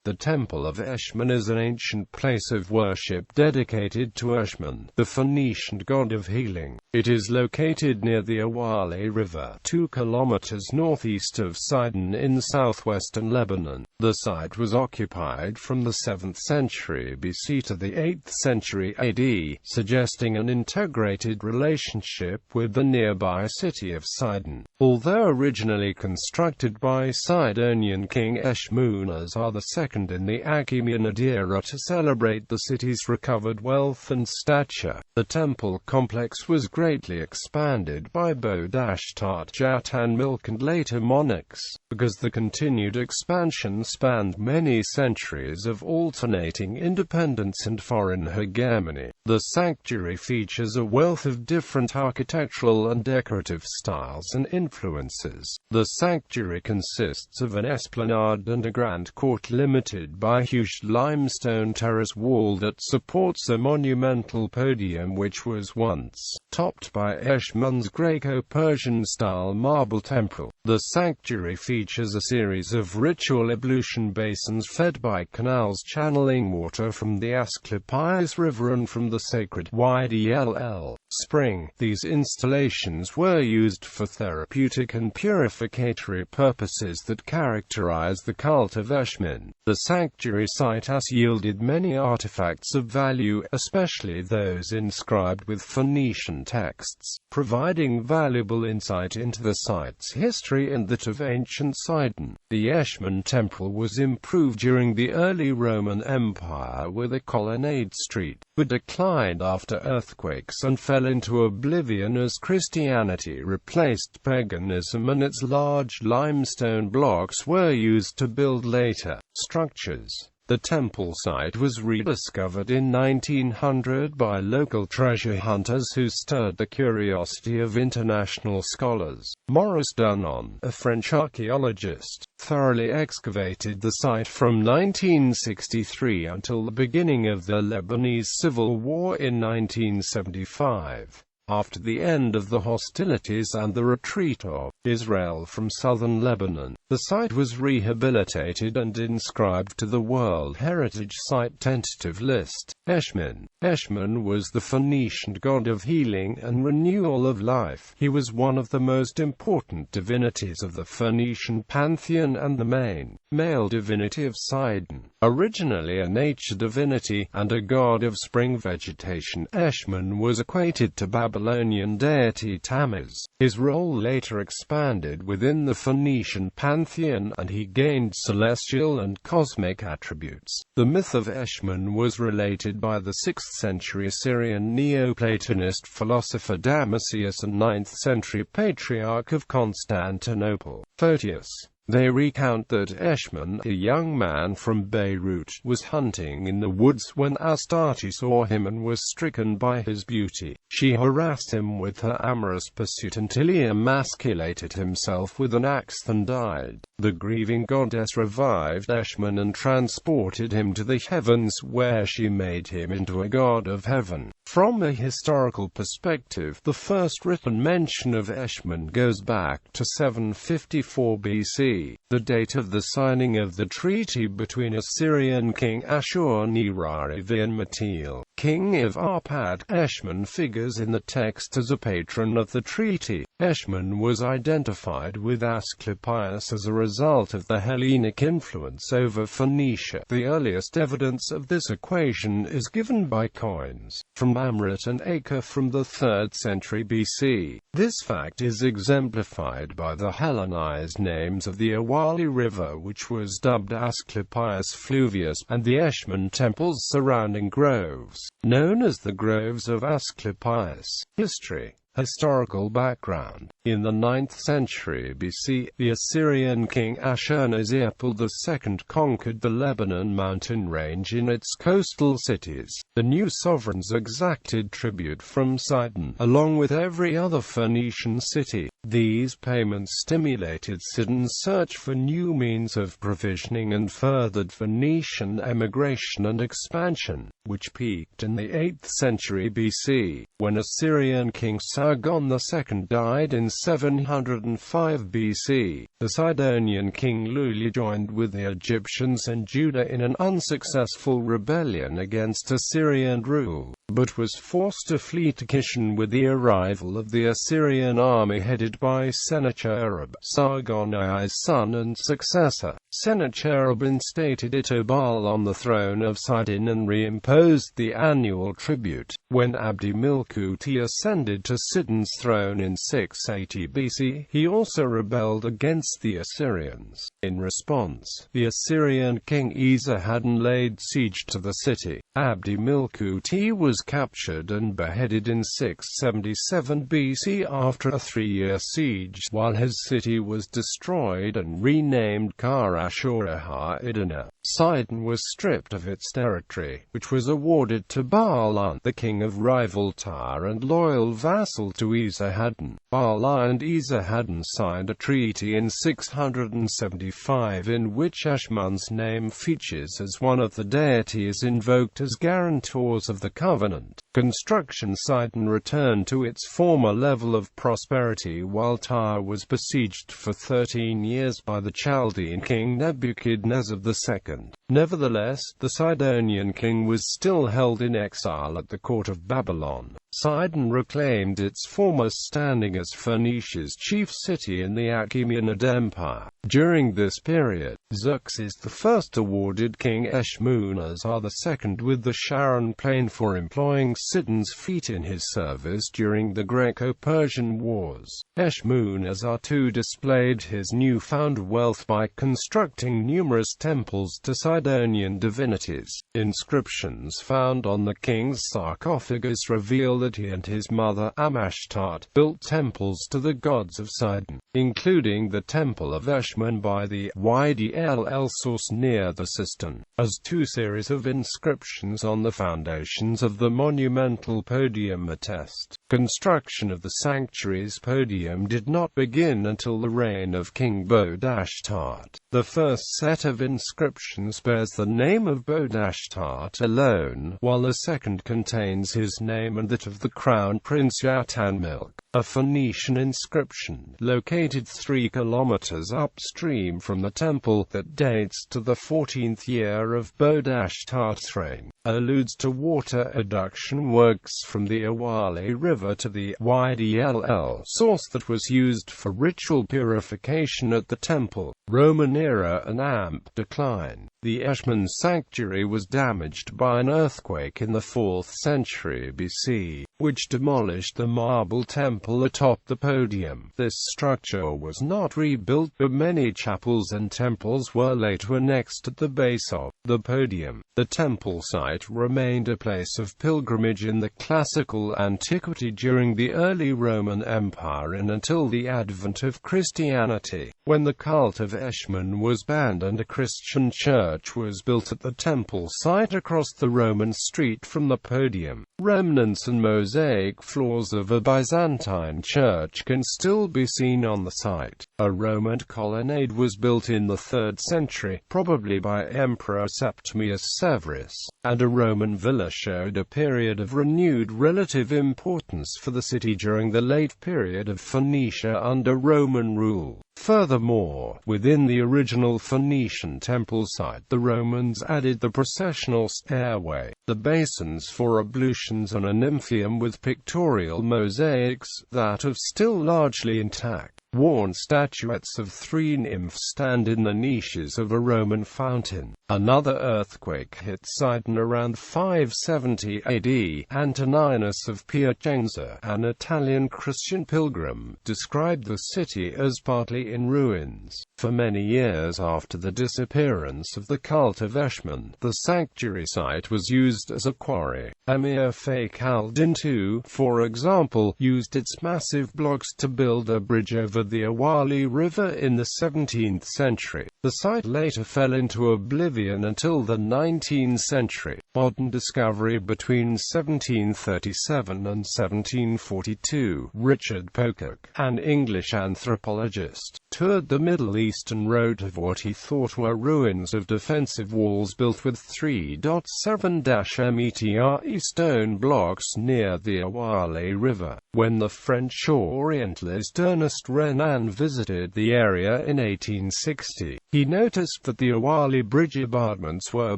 The Temple of Eshmun is an ancient place of worship dedicated to Ashman, the Phoenician god of healing. It is located near the Awali River, 2 kilometers northeast of Sidon in southwestern Lebanon. The site was occupied from the 7th century BC to the 8th century AD, suggesting an integrated relationship with the nearby city of Sidon. Although originally constructed by Sidonian King Eshmunazar II in the Achaemenid era to celebrate the city's recovered wealth and stature, the temple complex was greatly expanded by Bodashtart, Yatan-milk and later monarchs. Because the continued expansion spanned many centuries of alternating independence and foreign hegemony, the sanctuary features a wealth of different architectural and decorative styles and influences. The sanctuary consists of an esplanade and a grand court limited by a huge limestone terrace wall that supports a monumental podium which was once topped by Eshmun's Greco-Persian-style marble temple. The sanctuary features a series of ritual ablution basins fed by canals channeling water from the Asclepius River and from the sacred Ydll spring. These installations were used for therapeutic and purificatory purposes that characterize the cult of Ashman. The sanctuary site has yielded many artifacts of value, especially those inscribed with Phoenician texts, providing valuable insight into the site's history and that of ancient Sidon. The Ashman Temple was improved during the early Roman Empire with a colonnade street, but declined after earthquakes and fell into oblivion as Christianity replaced paganism and its large limestone blocks were used to build later structures. The temple site was rediscovered in 1900 by local treasure hunters who stirred the curiosity of international scholars. Maurice Dunon, a French archaeologist, thoroughly excavated the site from 1963 until the beginning of the Lebanese Civil War in 1975. After the end of the hostilities and the retreat of Israel from southern Lebanon, the site was rehabilitated and inscribed to the World Heritage Site tentative list. Eshmun was the Phoenician god of healing and renewal of life. He was one of the most important divinities of the Phoenician pantheon and the main male divinity of Sidon. Originally a nature divinity and a god of spring vegetation, Eshmun was equated to Babylonian deity Tammuz. His role later expanded within the Phoenician pantheon and he gained celestial and cosmic attributes. The myth of Eshmun was related by the 6th century Syrian Neoplatonist philosopher Damascius and 9th century Patriarch of Constantinople, Photius. They recount that Eshmun, a young man from Beirut, was hunting in the woods when Astarte saw him and was stricken by his beauty. She harassed him with her amorous pursuit until he emasculated himself with an axe and died. The grieving goddess revived Eshmun and transported him to the heavens, where she made him into a god of heaven. From a historical perspective, the first written mention of Eshmun goes back to 754 BC, the date of the signing of the treaty between Assyrian king Ashur-nirari and Metil, king of Arpad. Eshmun figures in the text as a patron of the treaty. Eshmun was identified with Asclepius as a result of the Hellenic influence over Phoenicia. The earliest evidence of this equation is given by coins from Amrit and Acre from the 3rd century BC. This fact is exemplified by the Hellenized names of the Awali River, which was dubbed Asclepius Fluvius, and the Ashman temples surrounding groves, known as the Groves of Asclepius. History. Historical background. In the 9th century BC, the Assyrian king Ashurnasirpal II conquered the Lebanon mountain range in its coastal cities. The new sovereigns exacted tribute from Sidon, along with every other Phoenician city. These payments stimulated Sidon's search for new means of provisioning and furthered Phoenician emigration and expansion, which peaked in the 8th century BC, when Assyrian king Sargon II died in 705 BC. The Sidonian king Luli joined with the Egyptians and Judah in an unsuccessful rebellion against Assyrian rule, but was forced to flee to Kishan with the arrival of the Assyrian army headed by Sennacherib, Sargon I's son and successor. Sennacherib instated Itobal on the throne of Sidon and reimposed the annual tribute. When Abdi-milk ascended to Sidon's throne in 680 BC, he also rebelled against the Assyrians. In response, the Assyrian king Esarhaddon laid siege to the city. Abdi-milk was captured and beheaded in 677 BC after a 3-year siege, while his city was destroyed and renamed Kar-Ashur-ha-Idana. Sidon was stripped of its territory, which was awarded to Baalan, the king of rival Tyre and loyal vassal to Esarhaddon. Baalan and Esarhaddon signed a treaty in 675 in which Ashman's name features as one of the deities invoked as guarantors of the covenant. Construction Sidon returned to its former level of prosperity while Tyre was besieged for 13 years by the Chaldean king Nebuchadnezzar II. Nevertheless, the Sidonian king was still held in exile at the court of Babylon. Sidon reclaimed its former standing as Phoenicia's chief city in the Achaemenid Empire. During this period, Xerxes I awarded King Eshmunazar II with the Sharon Plain for employing Sidon's fleet in his service during the Greco-Persian Wars. Eshmunazar II displayed his newfound wealth by constructing numerous temples to Sidonian divinities. Inscriptions found on the king's sarcophagus reveal that he and his mother Bodashtart built temples to the gods of Sidon, including the Temple of Eshmun by the Wadi El source near the cistern. As two series of inscriptions on the foundations of the monumental podium attest, construction of the sanctuary's podium did not begin until the reign of King Bodashtart. The first set of inscriptions bears the name of Bodashtart alone, while the second contains his name and that of the crown prince Yatan-milk. A Phoenician inscription, located 3 kilometers upstream from the temple, that dates to the 14th year of Bodashtart's reign, alludes to water adduction works from the Awali River to the Wadi El source that was used for ritual purification at the temple. Roman era and AMP decline. The Ashman sanctuary was damaged by an earthquake in the 4th century BC, which demolished the marble temple atop the podium. This structure was not rebuilt, but many chapels and temples were later annexed at the base of the podium. The temple site remained a place of pilgrimage in the classical antiquity during the early Roman Empire and until the advent of Christianity, when the cult of Eshmun was banned and a Christian church was built at the temple site across the Roman street from the podium. Remnants and mosaic floors of a Byzantine church can still be seen on the site. A Roman colonnade was built in the 3rd century, probably by Emperor Septimius Severus, and a Roman villa showed a period of renewed relative importance for the city during the late period of Phoenicia under Roman rule. Furthermore, within the original Phoenician temple site, the Romans added the processional stairway, the basins for ablutions and a nymphaeum with pictorial mosaics, that of still largely intact. Worn statuettes of 3 nymphs stand in the niches of a Roman fountain. Another earthquake hit Sidon around 570 AD. Antoninus of Piacenza, an Italian Christian pilgrim, described the city as partly in ruins. For many years after the disappearance of the cult of Eshmun, the sanctuary site was used as a quarry. Amir Fakhr al-Din II, for example, used its massive blocks to build a bridge over the Awali River in the 17th century. The site later fell into oblivion until the 19th century. Modern discovery between 1737 and 1742. Richard Pocock, an English anthropologist, toured the Middle East and wrote of what he thought were ruins of defensive walls built with 3.7-metre stone blocks near the Awali River. When the French Orientalist Ernest Renan visited the area in 1860, he noticed that the Awali bridge abutments were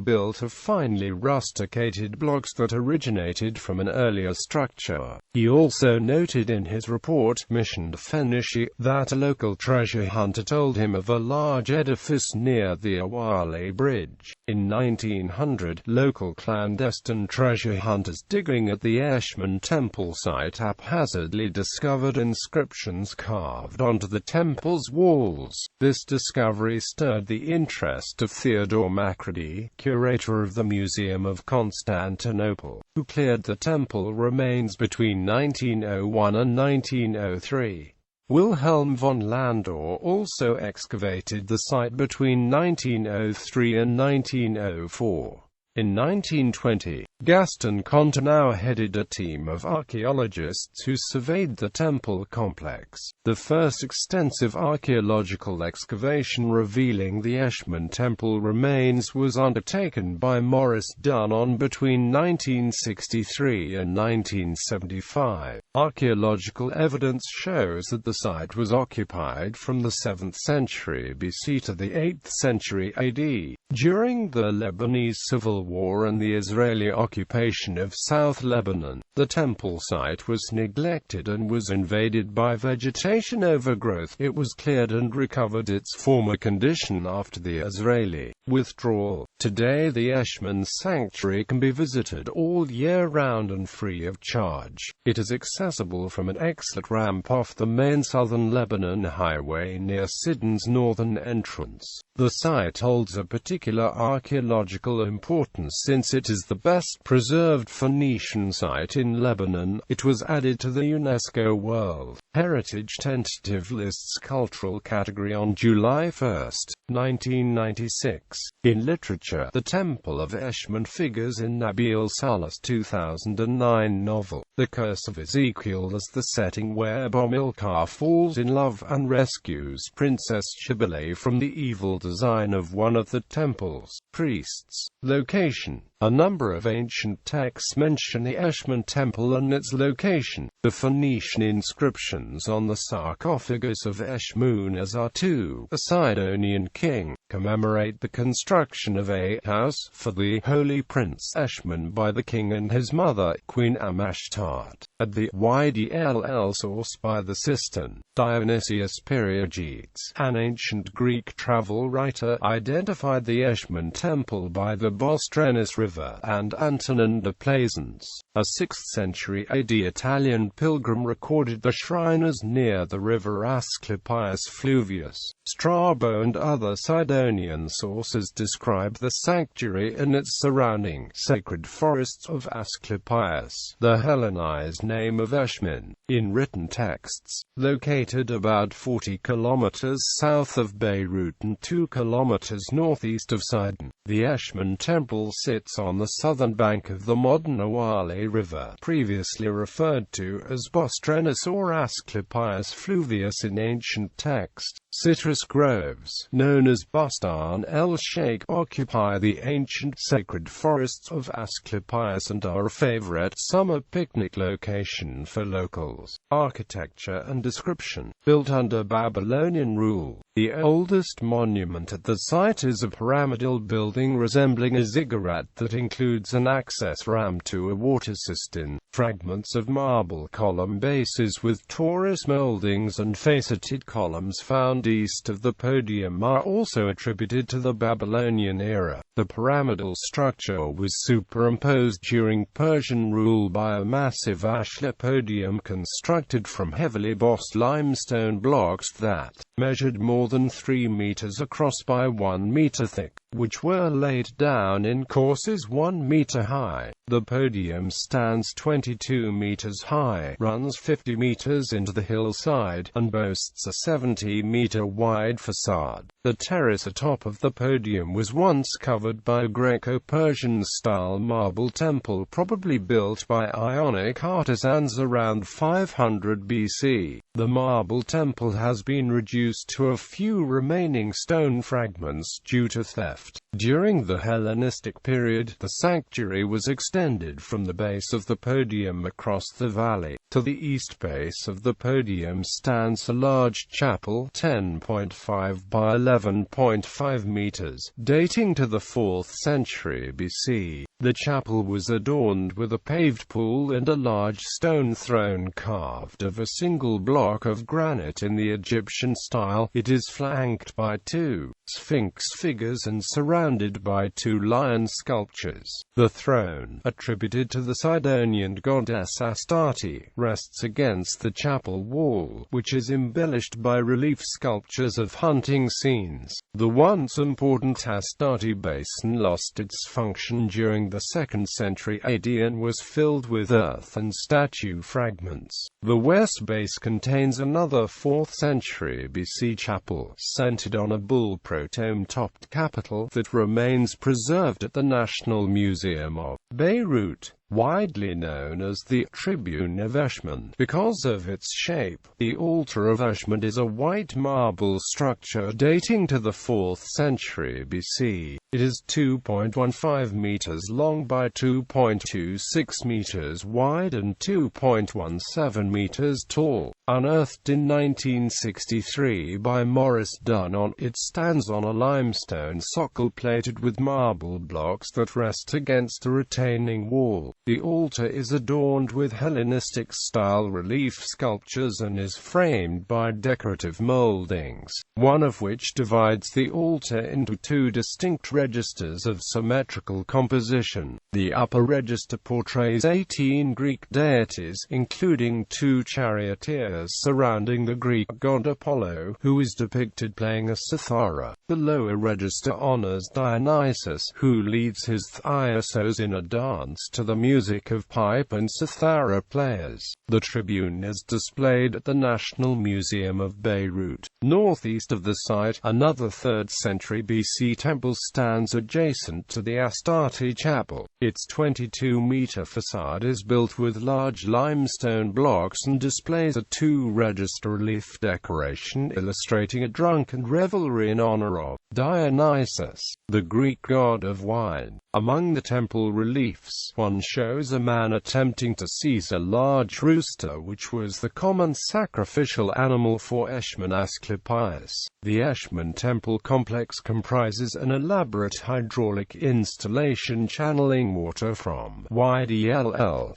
built of finely rusticated blocks that originated from an earlier structure. He also noted in his report, Mission to Phoenicia, that a local treasure hunter told him of a large edifice near the Awali bridge. In 1900, local clandestine treasure hunters digging at the Ashman Temple site haphazardly discovered inscriptions carved onto the temple's walls. This discovery stirred the interest of Theodore Macready, curator of the Museum of Constantinople, who cleared the temple remains between 1901 and 1903. Wilhelm von Landor also excavated the site between 1903 and 1904. In 1920, Gaston Contenau headed a team of archaeologists who surveyed the temple complex. The first extensive archaeological excavation revealing the Ashman Temple remains was undertaken by Maurice Dunnon between 1963 and 1975. Archaeological evidence shows that the site was occupied from the 7th century BC to the 8th century AD. During the Lebanese Civil War and the Israeli occupation of South Lebanon, the temple site was neglected and was invaded by vegetation overgrowth. It was cleared and recovered its former condition after the Israeli withdrawal. Today the Eshmun sanctuary can be visited all year round and free of charge. It is accessible from an exit ramp off the main southern Lebanon highway near Sidon's northern entrance. The site holds a particular archaeological importance since it is the best preserved Phoenician site in Lebanon. It was added to the UNESCO World Heritage Tentative List's cultural category on July 1, 1996. In literature, the Temple of Eshmun figures in Nabil Salah's 2009 novel, The Curse of Ezekiel, as the setting where Bomilcar falls in love and rescues Princess Shibboleth from the evil design of one of the temple's priests. Location. A number of ancient texts mention the Ashman Temple and its location. The Phoenician inscriptions on the sarcophagus of Eshmunazar II, a Sidonian king, commemorate the construction of a house for the holy prince Ashman by the king and his mother, Queen Amashtat. At the YDLL source by the Sistan, Dionysius Periegetes, an ancient Greek travel writer, identified the Ashman Temple by the Bostranis River and Antonin de Plaisance, a 6th century AD Italian pilgrim, recorded the shrine as near the river Asclepius Fluvius. Strabo and other Sidonian sources describe the sanctuary and its surrounding sacred forests of Asclepius, the Hellenized name of Eshmun, in written texts. Located about 40 kilometers south of Beirut and 2 kilometers northeast of Sidon, the Ashman Temple sits on the southern bank of the modern Awali River, previously referred to as Bostranis or Asclepius Fluvius in ancient text. Citrus groves, known as Bustan el-Sheikh, occupy the ancient sacred forests of Asclepius and are a favorite summer picnic location for locals. Architecture and description. Built under Babylonian rule, the oldest monument at the site is a pyramidal building resembling a ziggurat that includes an access ramp to a water cistern. Fragments of marble column bases with Taurus moldings and faceted columns found east of the podium are also attributed to the Babylonian era. The pyramidal structure was superimposed during Persian rule by a massive ashlar podium constructed from heavily bossed limestone blocks that measured more than 3 meters across by 1 meter thick, which were laid down in courses 1 meter high. The podium stands 22 meters high, runs 50 meters into the hillside, and boasts a 70-meter wide facade. The terrace atop of the podium was once covered covered by a Greco-Persian-style marble temple probably built by Ionic artisans around 500 BC. The marble temple has been reduced to a few remaining stone fragments due to theft. During the Hellenistic period, the sanctuary was extended from the base of the podium across the valley. To the east base of the podium stands a large chapel, 10.5 by 11.5 meters, dating to the 4th century BC. The chapel was adorned with a paved pool and a large stone throne carved of a single block of granite in the Egyptian style. It is flanked by two Sphinx figures and surrounded by two lion sculptures. The throne, attributed to the Sidonian goddess Astarte, rests against the chapel wall, which is embellished by relief sculptures of hunting scenes. The once important Astarte basin lost its function during the 2nd century AD and was filled with earth and statue fragments. The west base contains another 4th century BC chapel, centered on a bull protom-topped capital that remains preserved at the National Museum of Beirut, widely known as the Tribune of Eshmun because of its shape. The altar of Eshmun is a white marble structure dating to the 4th century BC. It is 2.15 meters long by 2.26 meters wide and 2.17 meters tall. Unearthed in 1963 by Maurice Dunn, it stands on a limestone socle plated with marble blocks that rest against a retaining wall. The altar is adorned with Hellenistic-style relief sculptures and is framed by decorative moldings, one of which divides the altar into two distinct registers of symmetrical composition. The upper register portrays 18 Greek deities, including two charioteers surrounding the Greek god Apollo, who is depicted playing a cithara. The lower register honors Dionysus, who leads his thyrsos in a dance to the music of pipe and cithara players. The tribune is displayed at the National Museum of Beirut. Northeast of the site, another 3rd century BC temple stands adjacent to the Astarte chapel. Its 22-meter facade is built with large limestone blocks and displays a two-register relief decoration illustrating a drunken revelry in honor of Dionysus, the Greek god of wine. Among the temple reliefs, one shows a man attempting to seize a large rooster, which was the common sacrificial animal for Eshmunazar II. The Ashman Temple complex comprises an elaborate hydraulic installation channeling water from Wadi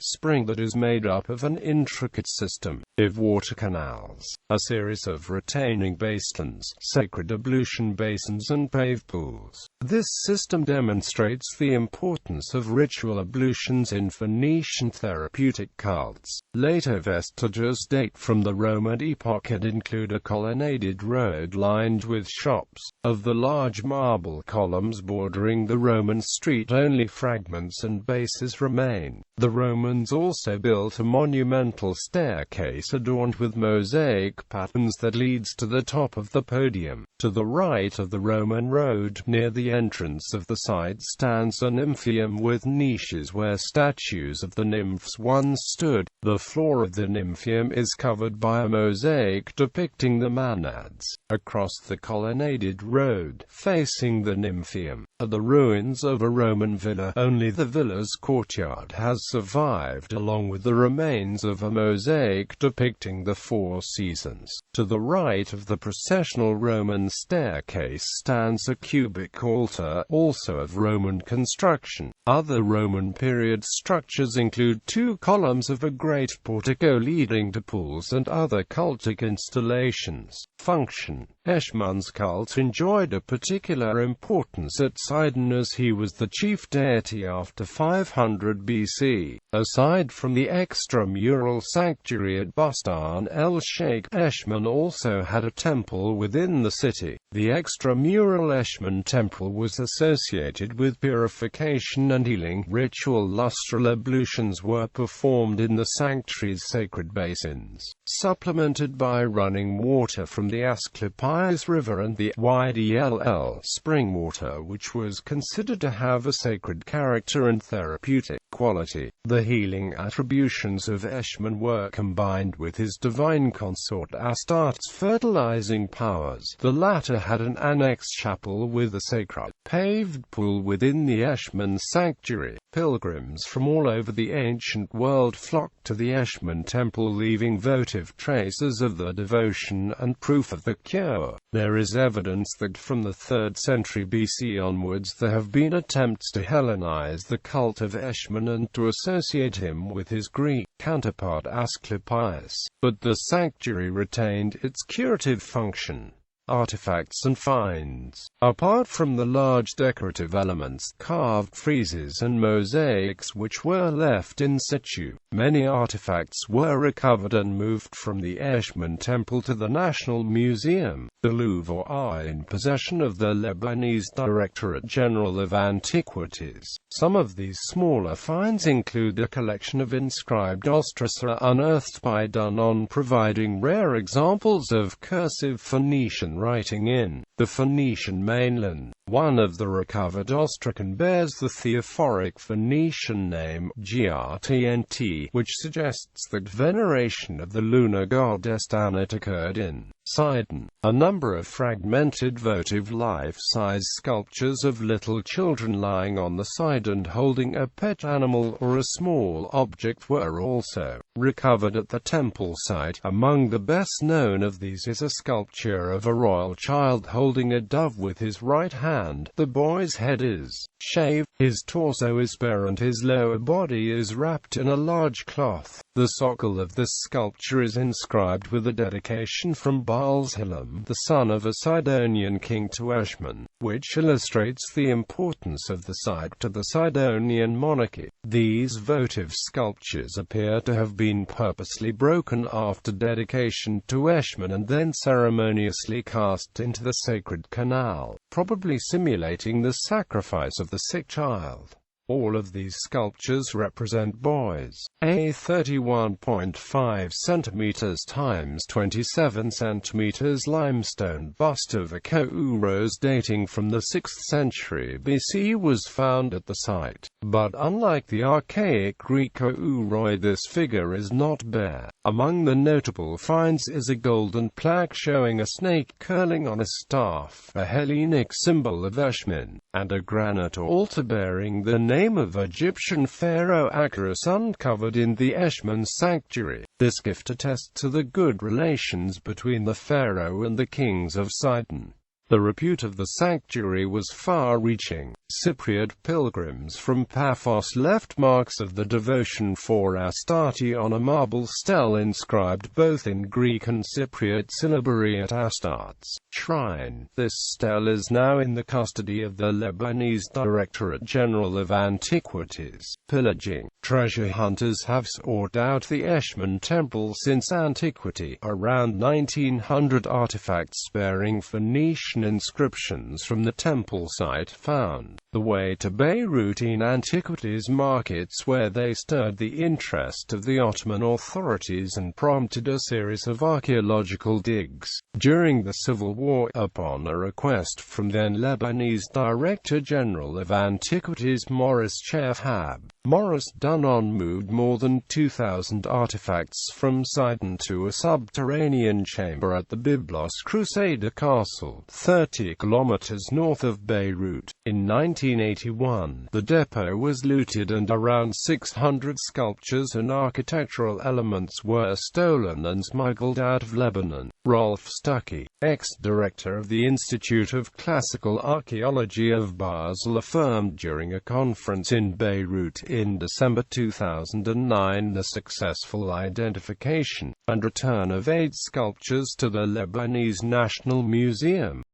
spring that is made up of an intricate system of water canals, a series of retaining basins, sacred ablution basins and paved pools. This system demonstrates the importance of ritual ablutions in Phoenician therapeutic cults. Later vestiges date from the Roman epoch and include a colonnaded road lined with shops. Of the large marble columns bordering the Roman street, only fragments and bases remain. The Romans also built a monumental staircase adorned with mosaic patterns that leads to the top of the podium. To the right of the Roman road, near the entrance of the site, stands a nymphaeum with niches where statues of the nymphs once stood. The floor of the nymphaeum is covered by a mosaic depicting the Maenads. Across the colonnaded road, facing the nymphaeum, are the ruins of a Roman villa. Only the villa's courtyard has survived, along with the remains of a mosaic depicting the four seasons. To the right of the processional Roman staircase stands a cubic altar, also of Roman construction. Other Roman period structures include two columns of a great portico leading to pools and other cultic installations. Function: Eshmun's cult enjoyed a particular importance at Sidon as he was the chief deity after 500 BC. Aside from the extramural sanctuary at Bustan el-Sheikh, Eshmun also had a temple within the city. The extramural Ashman Temple was associated with purification and healing. Ritual lustral ablutions were performed in the sanctuary's sacred basins, supplemented by running water from the Asclepios Tigris River and the Ydll spring water, which was considered to have a sacred character and therapeutic quality. The healing attributions of Eshmun were combined with his divine consort Astarte's fertilizing powers. The latter had an annexed chapel with a sacred, paved pool within the Ashman sanctuary. Pilgrims from all over the ancient world flocked to the Ashman Temple, leaving votive traces of the devotion and proof of the cure. There is evidence that from the 3rd century BC onwards there have been attempts to Hellenize the cult of Eshmun and to associate him with his Greek counterpart Asclepius, but the sanctuary retained its curative function. Artifacts and finds. Apart from the large decorative elements, carved friezes and mosaics which were left in situ, many artifacts were recovered and moved from the Ashman Temple to the National Museum. The Louvre are in possession of the Lebanese Directorate General of Antiquities. Some of these smaller finds include a collection of inscribed ostraca unearthed by Dunnon, providing rare examples of cursive Phoenician writing in the Phoenician mainland. One of the recovered ostracan bears the theophoric Phoenician name Grt, which suggests that veneration of the lunar goddess Tanit occurred in Sidon. A number of fragmented votive life-size sculptures of little children lying on the side and holding a pet animal or a small object were also recovered at the temple site. Among the best known of these is a sculpture of a royal child holding a dove with his right hand. The boy's head is shaved, his torso is bare and his lower body is wrapped in a large cloth. The socle of this sculpture is inscribed with a dedication from Baal-Zalem, the son of a Sidonian king, to Eshmun, which illustrates the importance of the site to the Sidonian monarchy. These votive sculptures appear to have been purposely broken after dedication to Eshmun and then ceremoniously cast into the sacred canal, probably simulating the sacrifice of the sick child. All of these sculptures represent boys. A 31.5 cm x 27 cm limestone bust of a Kouros dating from the 6th century BC was found at the site. But unlike the archaic Greek Kouroi, this figure is not bare. Among the notable finds is a golden plaque showing a snake curling on a staff, a Hellenic symbol of Eshmun, and a granite altar bearing the name of Egyptian pharaoh Achaemenid uncovered in the Eshmun sanctuary. This gift attests to the good relations between the pharaoh and the kings of Sidon. The repute of the sanctuary was far-reaching. Cypriot pilgrims from Paphos left marks of the devotion for Astarte on a marble stele inscribed both in Greek and Cypriot syllabary at Astarte's shrine. This stele is now in the custody of the Lebanese Directorate General of Antiquities. Pillaging. Treasure hunters have sought out the Ashman Temple since antiquity. Around 1900 artifacts bearing Phoenician inscriptions from the temple site found the way to Beirut in antiquities markets, where they stirred the interest of the Ottoman authorities and prompted a series of archaeological digs. During the Civil War, upon a request from then Lebanese Director General of Antiquities Maurice Chefhab, Maurice Dunnon moved more than 2,000 artifacts from Sidon to a subterranean chamber at the Byblos Crusader Castle, 30 kilometers north of Beirut. In 1981, the depot was looted and around 600 sculptures and architectural elements were stolen and smuggled out of Lebanon. Rolf Stuckey, ex-director of the Institute of Classical Archaeology of Basel, affirmed during a conference in Beirut in December 2009 the successful identification and return of 8 sculptures to the Lebanese National Museum.